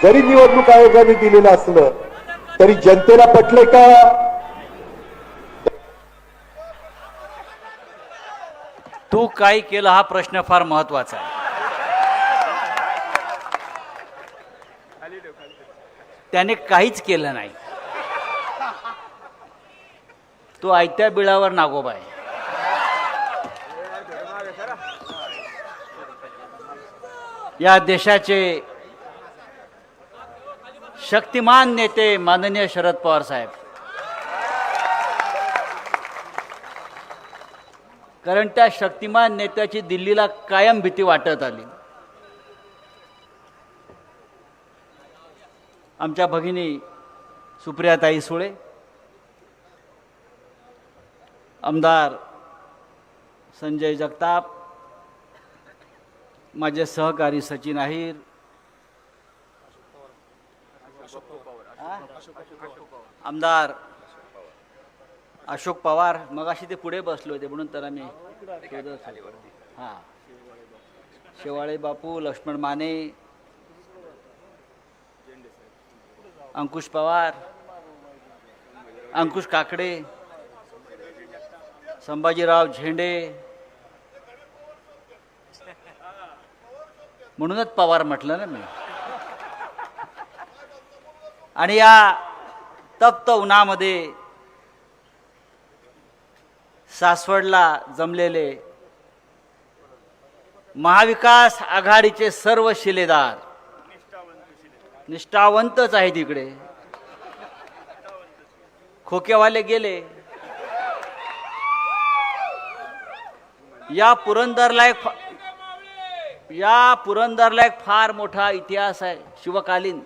जरी निवडणूक आयोगाने दिलेलं असलं तरी जनतेला पटले का? तू काय केलं हा प्रश्न फार महत्वाचा आहे. त्याने काहीच केलं नाही. तो आयत्या बिळावर नागोबा आहे. या देशाचे शक्तिमान नेते माननीय शरद पवार साहेब, कारण त्या शक्तिमान नेत्याची दिल्लीला कायम भीती वाटत आली. आमच्या भगिनी सुप्रियाताई सुळे, आमदार संजय जगताप, माझे सहकारी सचिन अहिर, आमदार अशोक पवार, मगाशी ते पुढे बसले होते म्हणून तर आम्ही हां, शेवाळे बापू, लक्ष्मण माने, अंकुश पवार, अंकुश काकडे, संभाजीराव झेंडे, म्हणूनच पवार म्हटलं ना मी. आणि या तप्त उन्हामध्ये सासवडला जमलेले महाविकास आघाडीचे सर्व शिलेदार, निष्ठावंतच आहेत. इकडे खोकेवाले गेले. या पुरंदरला एक फार मोठा इतिहास आहे, शिवकालीन.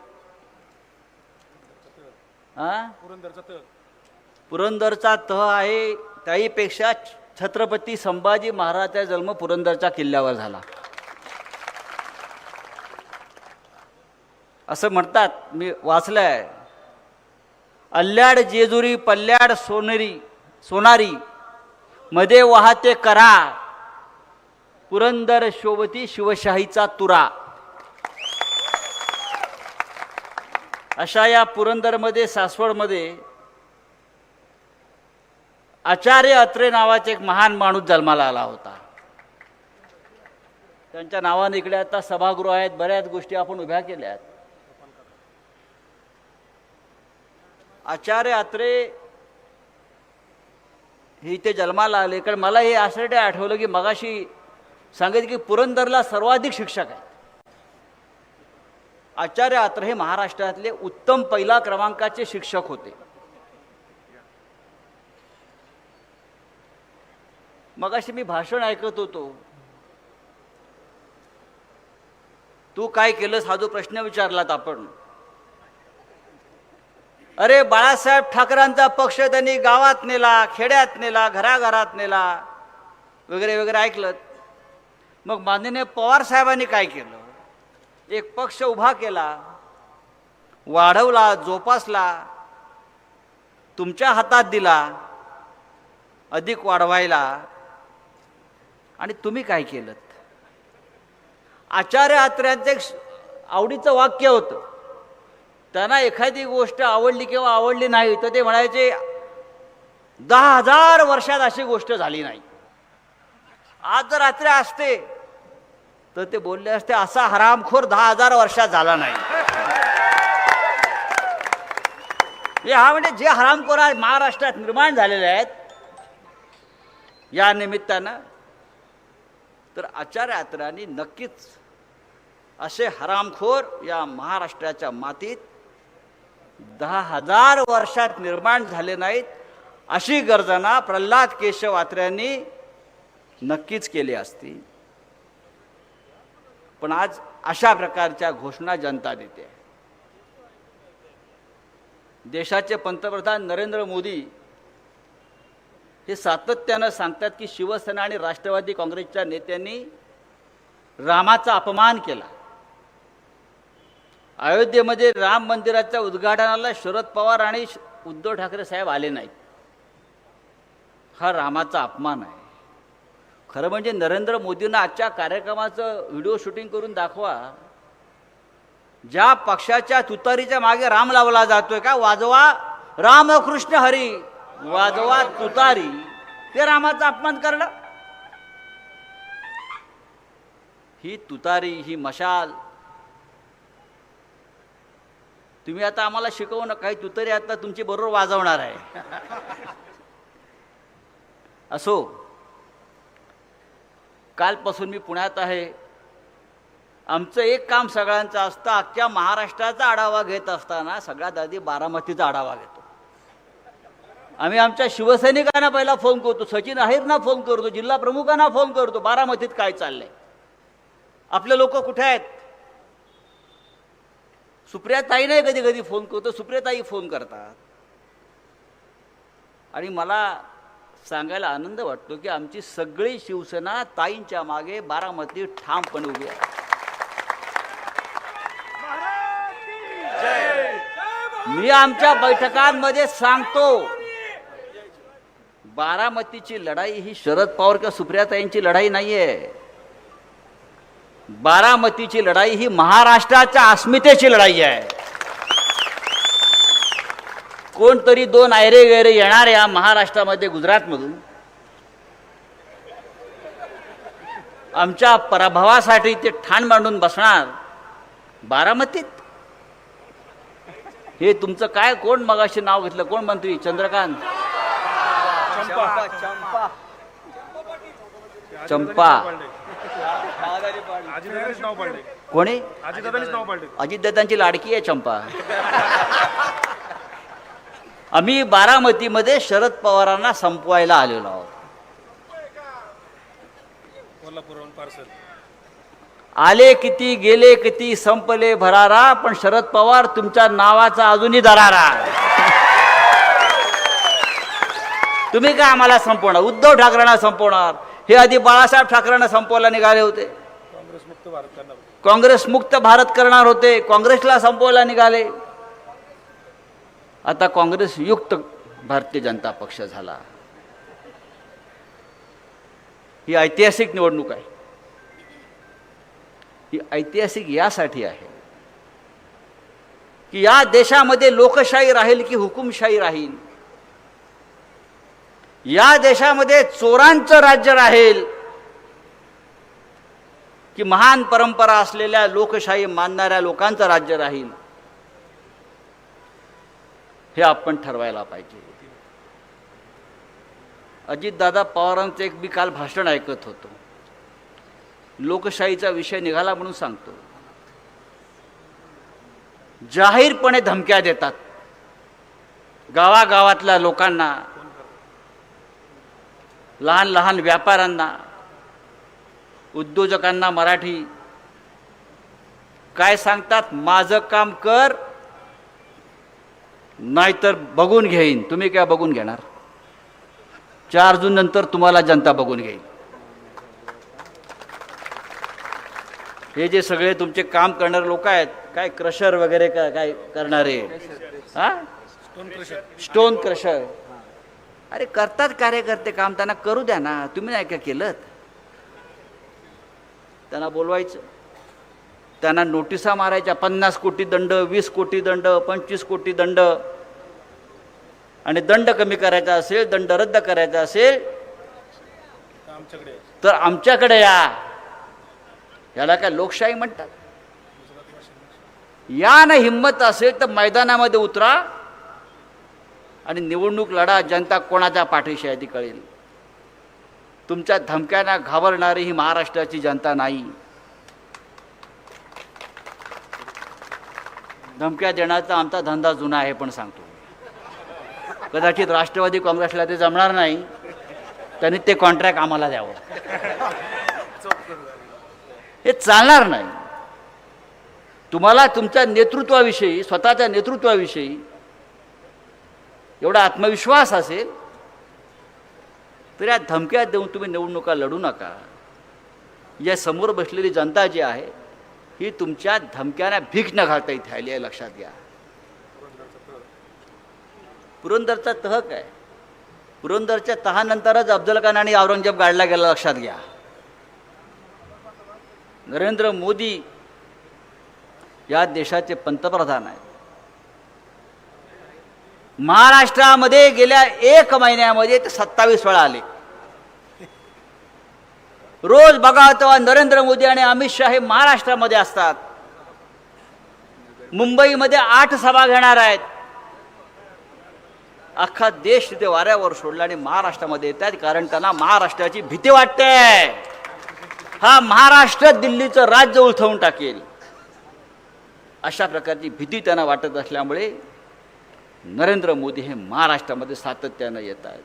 पुरंदरचा तह आहे. त्याहीपेक्षा छत्रपती संभाजी महाराजांचा जन्म पुरंदरच्या किल्ल्यावर झाला असं म्हणतात. मी वाचलंय. अल्ल्याड जेजुरी पल्ल्याड सोनारी मध्ये वाहते करा, पुरंदर शोभती शिवशाहीचा तुरा. अशा या पुरंदरमध्ये, सासवडमध्ये आचार्य अत्रे नावाचे एक महान माणूस जन्माला आला होता. त्यांच्या नावाने इकडे आता सभागृह आहेत, बऱ्याच गोष्टी आपण उभ्या केल्या आहेत. आचार्य अत्रे हे इथे जन्माला आले. कारण मला हे आश्चर्य आठवलं की मगाशी सांगितलं की पुरंदरला सर्वाधिक शिक्षक आहेत. आचार्य अत्रे हे महाराष्ट्रातले उत्तम पहिला क्रमांकाचे शिक्षक होते. मगाशी मी भाषण ऐकत होतो. तू काय केलंस हा जो प्रश्न विचारलात आपण, अरे बाळासाहेब ठाकरेंचा पक्ष त्यांनी गावात नेला, खेड्यात नेला, घराघरात नेला वगैरे वगैरे ऐकलं. मग माननीय पवार साहेबांनी काय केलं? एक पक्ष उभा केला, वाढवला, जोपासला, तुमच्या हातात दिला अधिक वाढवायला. आणि तुम्ही काय केलं? आचार्य अत्र्यांचं एक आवडीचं वाक्य होतं. त्यांना एखादी गोष्ट आवडली किंवा आवडली नाही तर ते म्हणायचे 10,000 वर्षात अशी गोष्ट झाली नाही. आज जर रात्री असते तर ते बोलले असते असा हरामखोर 10,000 वर्षात झाला नाही. हा म्हणजे जे हरामखोर आज महाराष्ट्रात निर्माण झालेले आहेत या निमित्तानं, तर आचार्य अत्र्यांनी नक्कीच असे हरामखोर या महाराष्ट्राच्या मातीत 10,000 वर्षात निर्माण झाले नाहीत अशी गर्जना प्रल्हाद केशव अत्र्यांनी नक्कीच केली असती. पण आज अशा प्रकारच्या घोषणा जनता देते. देशाचे पंतप्रधान नरेंद्र मोदी हे सातत्यानं सांगतात की शिवसेना आणि राष्ट्रवादी काँग्रेसच्या नेत्यांनी रामाचा अपमान केला. अयोध्येमध्ये राम मंदिराच्या उद्घाटनाला शरद पवार आणि उद्धव ठाकरे साहेब आले नाहीत. हा रामाचा अपमान आहे. खरं म्हणजे नरेंद्र मोदींना आजच्या कार्यक्रमाचं व्हिडिओ शूटिंग करून दाखवा. ज्या पक्षाच्या तुतारीच्या मागे राम लावला जातोय का, वाजवा रामकृष्ण हरी, वाजवा तुतारी, ते रामाचा अपमान करणं. ही तुतारी, ही मशाल, तुम्ही आता आम्हाला शिकवू नका. काही तुतारी आता तुमची बरोबर वाजवणार आहे. असो, कालपासून मी पुण्यात आहे. आमचं एक काम सगळ्यांचं असतं, अख्ख्या महाराष्ट्राचा आढावा घेत असताना सगळ्यात आधी बारामतीचा आढावा घेतो. आम्ही आमच्या शिवसैनिकांना पहिला फोन करतो, सचिन अहिरना फोन करतो, जिल्हा प्रमुखांना फोन करतो, बारामतीत काय चाललंय, आपले लोक कुठे आहेत. सुप्रियाताई नाही कधी कधी फोन करतो, सुप्रियाताई फोन करतात. आणि मला सांगायला आनंद वाटतो की आमची सगळी शिवसेना ताईंच्या मागे बारामती ठामपणे उभी आहे. मी आमच्या बैठकांमध्ये सांगतो, बारामतीची लढाई ही शरद पवार किंवा सुप्रियाताईंची लढाई नाहीये. बारामतीची लढाई ही महाराष्ट्राच्या अस्मितेची लढाई आहे. कोणतरी दोन आयरे गैरे येणार या महाराष्ट्रामध्ये, गुजरातमधून आमच्या पराभवासाठी ते ठाण मांडून बसणार बारामतीत. हे तुमचं काय, कोण मगाशी नाव घेतलं, कोण मंत्री, चंद्रकांत चंपा कोणी, अजितदादांची लाडकी आहे चंपा. आम्ही बारामतीमध्ये शरद पवारांना संपवायला आलेलो आहोत. आले किती, गेले किती, संपले भरारा, पण शरद पवार तुमच्या नावाचा अजूनही दरारा. तुम्ही काय आम्हाला संपवणार, उद्धव ठाकरेंना संपवणार. हे आधी बाळासाहेब ठाकरेंना संपवायला निघाले होते, काँग्रेस मुक्त भारत करणार होते, काँग्रेसला संपवायला निघाले. आता काँग्रेस युक्त भारतीय जनता पक्ष झाला. ही ऐतिहासिक निवडणूक आहे. ही ऐतिहासिक यासाठी आहे की या देशामध्ये लोकशाही राहील की हुकुमशाही राहील, या देशामध्ये चोरांचं राज्य राहील की महान परंपरा असलेल्या लोकशाही मानणाऱ्या लोकांचं राज्य राहील, हे आपण ठरवायला पाहिजे. अजितदादा पवारांचं एक मी काल भाषण ऐकत होतो, लोकशाहीचा विषय निघाला म्हणून सांगतो. जाहीरपणे धमक्या देतात गावागावातल्या लोकांना, लहान लहान व्यापाऱ्यांना, उद्योजकांना. मराठी काय सांगतात, माझं काम कर नाहीतर बघून घेईन. तुम्ही काय बघून घेणार, 4 जून नंतर तुम्हाला जनता बघून घेईल. हे जे सगळे तुमचे काम करणारे लोक आहेत, काय क्रशर वगैरे काय करणारे, हा स्टोन क्रशर, अरे करतात कार्यकर्ते काम, त्यांना करू द्या ना. तुम्ही नाही का केलं, त्यांना बोलवायचं, त्यांना नोटिसा मारायच्या, 50 कोटी दंड, 20 कोटी दंड, 25 कोटी दंड. आणि दंड कमी करायचा असेल, दंड रद्द करायचा असेल तर आमच्याकडे या. याला काय लोकशाही म्हणतात. या ना हिंमत असेल तर मैदानामध्ये उतरा आणि निवडणूक लढा. जनता कोणाच्या पाठीशी आहे ती कळेल. तुमच्या धमक्यांना घाबरणारी ही महाराष्ट्राची जनता नाही. धमक्या देण्याचा आमचा धंदा जुना आहे, पण सांगतो कदाचित राष्ट्रवादी काँग्रेसला ते जमणार नाही, त्यांनी ते कॉन्ट्रॅक्ट आम्हाला द्यावं. हे चालणार नाही. तुम्हाला तुमच्या नेतृत्वाविषयी, स्वतःच्या नेतृत्वाविषयी एवढा आत्मविश्वास असेल तर या धमक्या देऊन तुम्ही निवडणुका लढू नका. या समोर बसलेली जनता जी आहे ही तुमच्या धमक्यांना भीक न घालता इथे आली आहे, लक्षात घ्या. पुरंदरचा तह काय, पुरंदरच्या तहानंतरच अफजल खान आणि औरंगजेब गाडला गेला, लक्षात घ्या. नरेंद्र मोदी या देशाचे पंतप्रधान आहेत. महाराष्ट्रामध्ये गेल्या 1 महिन्यामध्ये ते 27 वेळा आले. रोज बघा तेव्हा नरेंद्र मोदी आणि अमित शहा हे महाराष्ट्रामध्ये असतात. मुंबईमध्ये 8 सभा घेणार आहेत. अख्खा देश तिथे वाऱ्यावर सोडला आणि महाराष्ट्रामध्ये येतात, कारण त्यांना महाराष्ट्राची भीती वाटते. हा महाराष्ट्र दिल्लीचं राज्य उलथवून टाकेल अशा प्रकारची भीती त्यांना वाटत असल्यामुळे नरेंद्र मोदी हे महाराष्ट्रामध्ये सातत्यानं येत आहेत.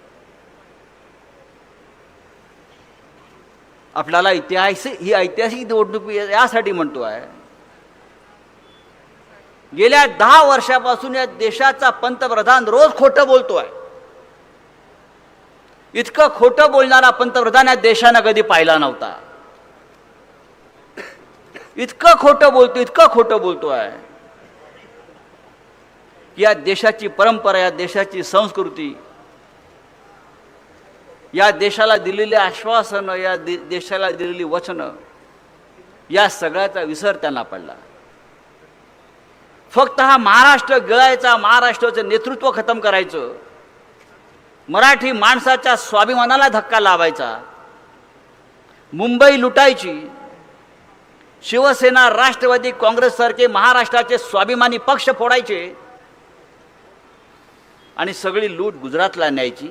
आपल्याला ही ऐतिहासिक निवडणूक यासाठी म्हणतो आहे, गेल्या 10 वर्षापासून या देशाचा पंतप्रधान रोज खोटं बोलतोय. इतकं खोटं बोलणारा पंतप्रधान या देशानं कधी पाहिला नव्हता. इतकं खोटं बोलतोय की या देशाची परंपरा, या देशाची संस्कृती, या देशाला दिलेली आश्वासनं, या देशाला दिलेली वचनं, या सगळ्याचा विसर त्यांना पडला. फक्त हा महाराष्ट्र गिळायचा, महाराष्ट्राचं नेतृत्व खतम करायचं, मराठी माणसाच्या स्वाभिमानाला धक्का लावायचा, मुंबई लुटायची, शिवसेना, राष्ट्रवादी काँग्रेससारखे महाराष्ट्राचे स्वाभिमानी पक्ष फोडायचे आणि सगळी लूट गुजरातला न्यायची,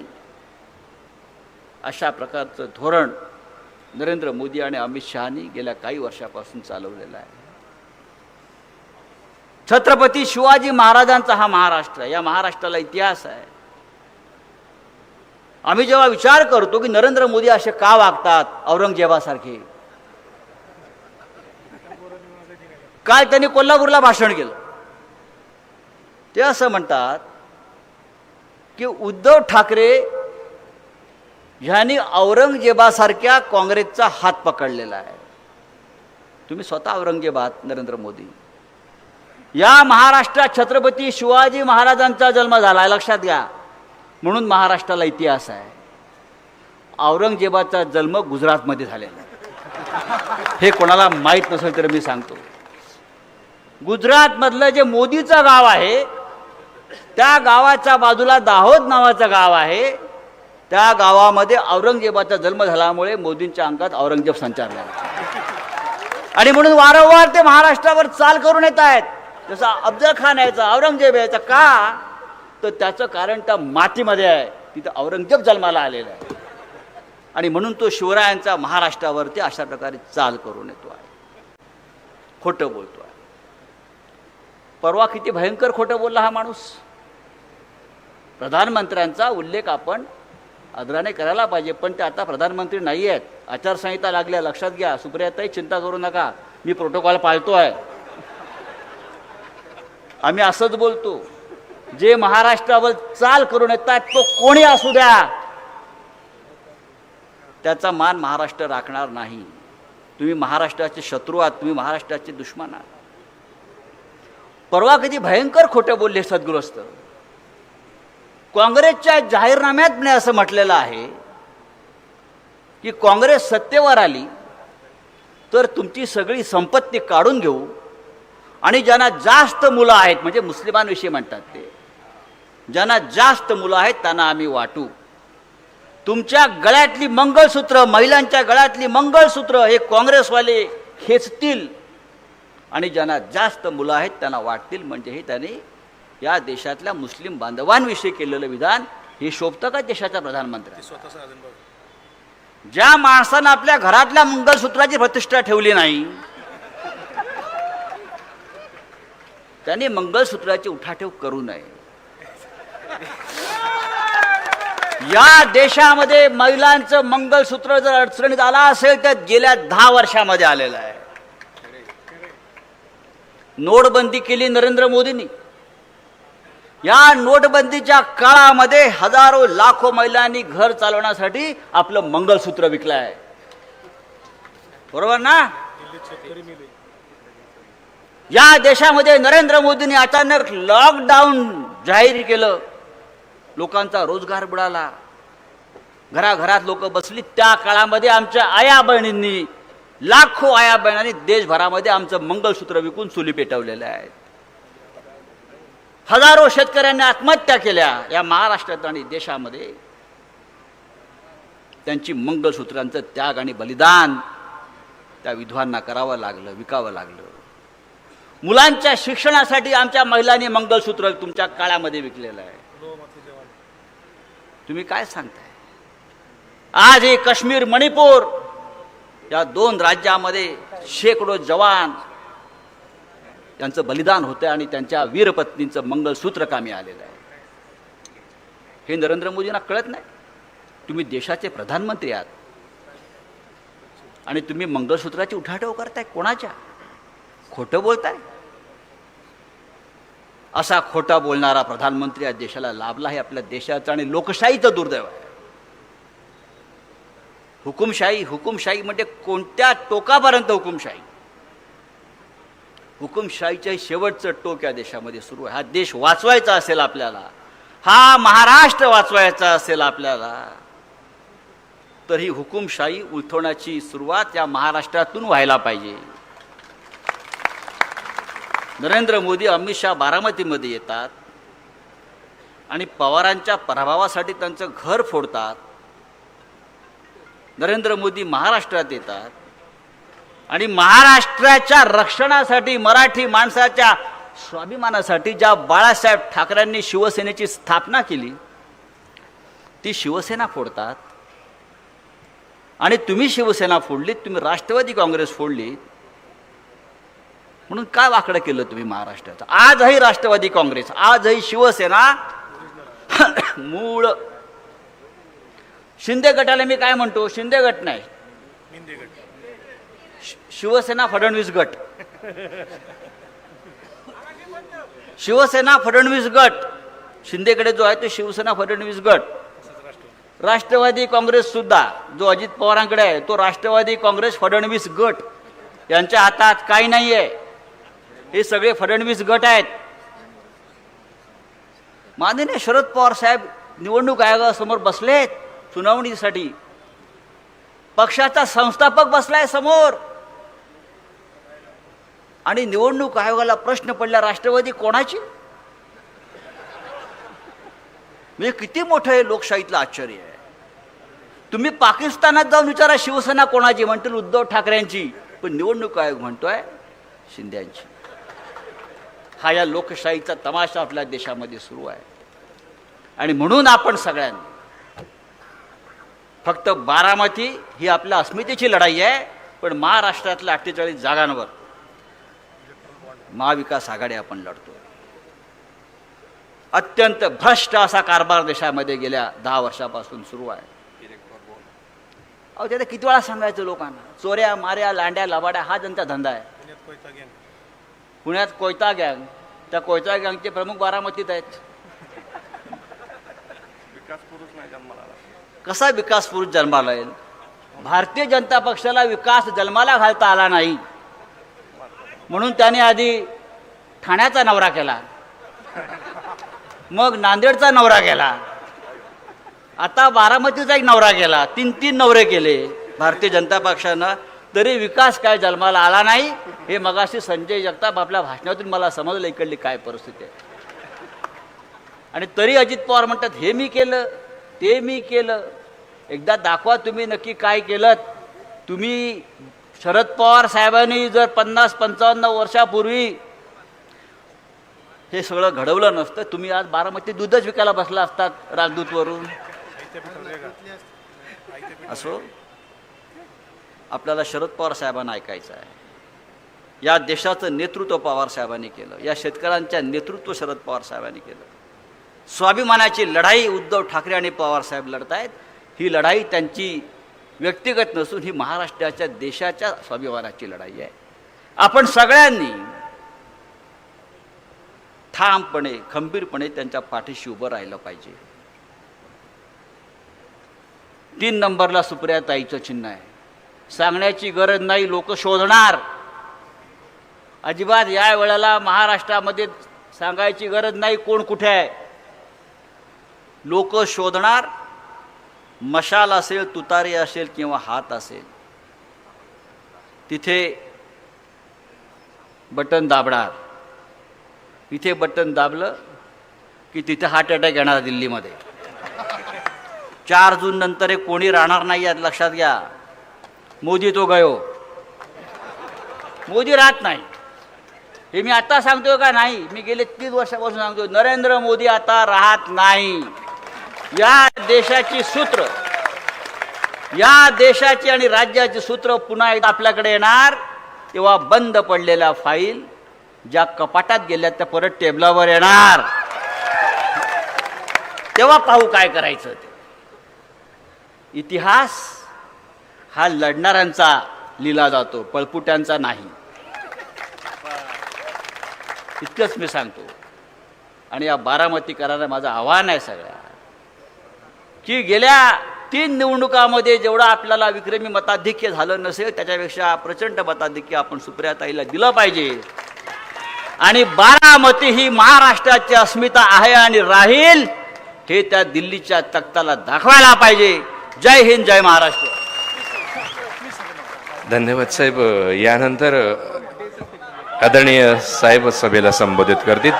अशा प्रकारचं धोरण नरेंद्र मोदी आणि अमित शहानी गेल्या काही वर्षापासून चालवलेलं आहे. छत्रपती शिवाजी महाराजांचा हा महाराष्ट्र आहे. या महाराष्ट्राला इतिहास आहे. आम्ही जेव्हा विचार करतो की नरेंद्र मोदी असे का वागतात औरंगजेबासारखे, काय त्यांनी कोल्हापूरला भाषण केलं, ते असं म्हणतात की उद्धव ठाकरे ह्यांनी औरंगजेबासारख्या काँग्रेसचा हात पकडलेला आहे. तुम्ही स्वतः औरंगजेब आहात नरेंद्र मोदी. या महाराष्ट्रात छत्रपती शिवाजी महाराजांचा जन्म झाला, लक्षात घ्या, म्हणून महाराष्ट्राला इतिहास आहे. औरंगजेबाचा जन्म गुजरातमध्ये झालेला आहे. हे कोणाला माहीत नसेल तर मी सांगतो. गुजरातमधलं जे मोदीचं गाव आहे, त्या गावाच्या बाजूला दाहोद नावाचं गाव आहे. त्या गावामध्ये औरंगजेबाचा जन्म झाल्यामुळे मोदींच्या अंगात औरंगजेब संचारला आणि म्हणून वारंवार ते महाराष्ट्रावर चाल करून येत आहेत. जसं अफजल खान यायचा, औरंगजेब यायचा, का तर त्याचं कारण त्या मातीमध्ये आहे, तिथं औरंगजेब जन्माला आलेला आहे आणि म्हणून तो शिवरायांचा महाराष्ट्रावरती अशा प्रकारे चाल करून येतो आहे, खोटं बोलतो आहे. परवा किती भयंकर खोटं बोलला हा माणूस. प्रधानमंत्र्यांचा उल्लेख आपण आदराने करायला पाहिजे, पण ते आता प्रधानमंत्री नाही आहेत. आचारसंहिता लागल्या, लक्षात घ्या. सुप्रियाताई, चिंता करू नका, मी प्रोटोकॉल पाळतो आहे. आम्ही असंच बोलतो, जे महाराष्ट्रावर चाल करून येतात तो कोणी असू द्या, त्याचा मान महाराष्ट्र राखणार नाही. तुम्ही महाराष्ट्राचे शत्रू आहात, तुम्ही महाराष्ट्राचे दुश्मन आहात. परवा किती भयंकर खोटं बोलले सद्गृहस्थ. काँग्रेसच्या जाहीरनाम्यात मी असं म्हटलेलं आहे की काँग्रेस सत्तेवर आली तर तुमची सगळी संपत्ती काढून घेऊ आणि ज्यांना जास्त मुलं आहेत, म्हणजे मुस्लिमांविषयी म्हणतात ते, ज्यांना जास्त मुलं आहेत त्यांना आम्ही वाटू. तुमच्या गळ्यातली मंगळसूत्र, महिलांच्या गळ्यातली मंगळसूत्र हे काँग्रेसवाले खेचतील आणि ज्यांना जास्त मुलं आहेत त्यांना वाटतील. म्हणजे हे त्यांनी या देशातल्या मुस्लिम बांधवांविषयी केलेलं विधान हे शोभतं का देशाच्या प्रधानमंत्र्यांना? ज्या माणसानं आपल्या घरातल्या मंगळसूत्राची प्रतिष्ठा ठेवली नाही, त्यांनी मंगळसूत्राची उठाठेव करू नये. या देशामध्ये महिलांचं मंगळसूत्र जर अडचणीत आला असेल तर गेल्या 10 वर्षामध्ये आलेलं आहे. नोटबंदी केली नरेंद्र मोदींनी. या नोटबंदीच्या काळामध्ये हजारो लाखो महिलांनी घर चालवण्यासाठी आपलं मंगळसूत्र विकलं आहे, बरोबर ना? या देशामध्ये नरेंद्र मोदींनी अचानक लॉकडाऊन जाहीर केलं, लोकांचा रोजगार बुडाला, घराघरात लोक बसली. त्या काळामध्ये आमच्या आया बहिणींनी लाखो आया बहिणांनी देशभरामध्ये आमचं मंगळसूत्र विकून चुली पेटवलेल्या आहेत. हजारो शेतकऱ्यांनी आत्महत्या केल्या या महाराष्ट्रात आणि देशामध्ये. त्यांची मंगळसूत्रांचं त्याग आणि बलिदान त्या विधवांना करावं लागलं, विकावं लागलं. मुलांच्या शिक्षणासाठी आमच्या महिलांनी मंगळसूत्र तुमच्या काळामध्ये विकलेलं आहे. तुम्ही काय सांगताय? आज हे काश्मीर, मणिपूर या 2 राज्यामध्ये शेकडो जवान त्यांचं बलिदान होतं आणि त्यांच्या वीरपत्नींचं मंगळसूत्र कामी आलेलं आहे. हे नरेंद्र मोदींना कळत नाही? तुम्ही देशाचे प्रधानमंत्री आहात आणि तुम्ही मंगळसूत्राची उठाठेव करताय. कोणाच्या? खोटं बोलताय. असा खोटा बोलणारा प्रधानमंत्री या देशाला लाभला हे आपल्या देशाचं आणि लोकशाहीचं दुर्दैव आहे. हुकुमशाही, हुकुमशाही म्हणजे कोणत्या टोकापर्यंत हुकुमशाही? हुकुमशाहीच्या शेवटचं टोक या देशामध्ये सुरू आहे. हा देश वाचवायचा असेल आपल्याला, हा महाराष्ट्र वाचवायचा असेल आपल्याला, तर ही हुकुमशाही उलथवण्याची सुरुवात या महाराष्ट्रातून व्हायला पाहिजे. नरेंद्र मोदी, अमित शहा बारामतीमध्ये येतात आणि पवारांच्या पराभवासाठी त्यांचं घर फोडतात. नरेंद्र मोदी महाराष्ट्रात येतात आणि महाराष्ट्राच्या रक्षणासाठी, मराठी माणसाच्या स्वाभिमानासाठी ज्या बाळासाहेब ठाकरेंनी शिवसेनेची स्थापना केली ती शिवसेना फोडतात. आणि तुम्ही शिवसेना फोडलीत, तुम्ही राष्ट्रवादी काँग्रेस फोडली, म्हणून काय वाकडं केलं तुम्ही महाराष्ट्राचं? आजही राष्ट्रवादी काँग्रेस, आजही शिवसेना मूळ शिंदे गटाला मी काय म्हणतो? शिंदे गट नाही, शिवसेना फडणवीस गट. शिवसेना फडणवीस गट, शिंदेकडे जो आहे तो शिवसेना फडणवीस गट. राष्ट्रवादी काँग्रेस सुद्धा जो अजित पवारांकडे आहे तो राष्ट्रवादी काँग्रेस फडणवीस गट. यांच्या हातात काही नाही आहे, हे सगळे फडणवीस गट आहेत. माननीय शरद पवार साहेब निवडणूक आयोगासमोर बसलेत सुनावणीसाठी. पक्षाचा संस्थापक बसलाय समोर आणि निवडणूक आयोगाला प्रश्न पडला, राष्ट्रवादी कोणाची? म्हणजे किती मोठं हे लोकशाहीतलं आश्चर्य आहे. तुम्ही पाकिस्तानात जाऊन विचारा शिवसेना कोणाची, म्हणतील उद्धव ठाकरेंची, पण निवडणूक आयोग म्हणतोय शिंद्यांची. हा या लोकशाहीचा तमाशा आपल्या देशामध्ये सुरू आहे. आणि म्हणून आपण सगळ्यांनी फक्त बारामती ही आपल्या अस्मितेची लढाई आहे, पण महाराष्ट्रातल्या 48 जागांवर महाविकास आघाडी आपण लढतो. अत्यंत भ्रष्ट असा कारभार देशामध्ये गेल्या 10 वर्षापासून सुरू आहे. अहो त्याला किती वेळा सांगायचं लोकांना? चोऱ्या, माऱ्या, लांड्या, लबाड्या हा त्यांचा धंदा आहे. पुण्यात कोयता गँग, त्या कोयता गँगचे प्रमुख बारामतीत आहेत. कसा विकास पुरुष जन्माला येईल? भारतीय जनता पक्षाला विकास जन्माला घालता आला नाही म्हणून त्याने आधी ठाण्याचा नवरा केला, मग नांदेडचा नवरा केला, आता बारामतीचा एक नवरा केला. 3 नवरे केले भारतीय जनता पक्षानं, तरी विकास काय जन्माला आला नाही. हे मगाशी संजय जगताप आपल्या भाषणातून मला समजलं इकडली काय परिस्थिती आहे. आणि तरी अजित पवार म्हणतात हे मी केलं, ते मी केलं. एकदा दाखवा तुम्ही नक्की काय केलं. तुम्ही शरद पवार साहेबांनी जर 50-55 वर्षापूर्वी हे सगळं घडवलं नसतं, तुम्ही आज बारामती दूधच विकायला बसला असतात राजदूतवरून. असो, आपल्याला शरद पवार साहेबांना ऐकायचं आहे. या देशाचं नेतृत्व पवार साहेबांनी केलं, या शेतकऱ्यांच्या नेतृत्व शरद पवार साहेबांनी केलं. स्वाभिमानाची लढाई उद्धव ठाकरे आणि पवार साहेब लढतायत. ही लढाई त्यांची व्यक्तिगत नसून ही महाराष्ट्राच्या देशाच्या स्वाभिमानाची लढाई आहे. आपण सगळ्यांनी ठामपणे, खंबीरपणे त्यांच्या पाठीशी उभं राहिलं पाहिजे. 3 नंबरला सुप्रियाताईचं चिन्ह आहे. सांगण्याची गरज नाही, लोक शोधणार. अजिबात या वेळेला महाराष्ट्रामध्ये सांगायची गरज नाही कोण कुठे आहे. लोक शोधणार. मशाल असेल, तुतारी असेल किंवा हात असेल, तिथे बटन दाबणार, इथे बटन दाबलं की तिथे हार्ट अटॅक येणार दिल्लीमध्ये. 4 जून नंतर हे कोणी राहणार नाही यात लक्षात घ्या. मोदी तो गयो, मोदी राहत नाही. हे मी आता सांगतोय का नाही, मी गेले 30 वर्षापासून सांगतोय, नरेंद्र मोदी आता राहत नाही. या देशाची सूत्र, या देशाची आणि राज्याची सूत्र पुन्हा एकदा आपल्याकडे येणार तेव्हा बंद पडलेल्या फाईल ज्या कपाटात गेल्या त्या परत टेबलावर येणार. तेव्हा पाहू काय करायचं ते. इतिहास हा लढणाऱ्यांचा लिहिला जातो, पळपुट्यांचा नाही. इतकंच मी सांगतो. आणि या बारामतीकरांना माझं आव्हान आहे सगळ्या, की गेल्या 3 निवडणुकामध्ये जेवढं आपल्याला विक्रमी मताधिक्य झालं नसेल त्याच्यापेक्षा प्रचंड मताधिक्य आपण सुप्रियाताईला दिलं पाहिजे. आणि बारामती ही महाराष्ट्राची अस्मिता आहे आणि राहील हे त्या दिल्लीच्या तख्ताला दाखवायला पाहिजे. जय हिंद, जय महाराष्ट्र. धन्यवाद साहेब. यानंतर आदरणीय साहेब सभेला संबोधित करतील.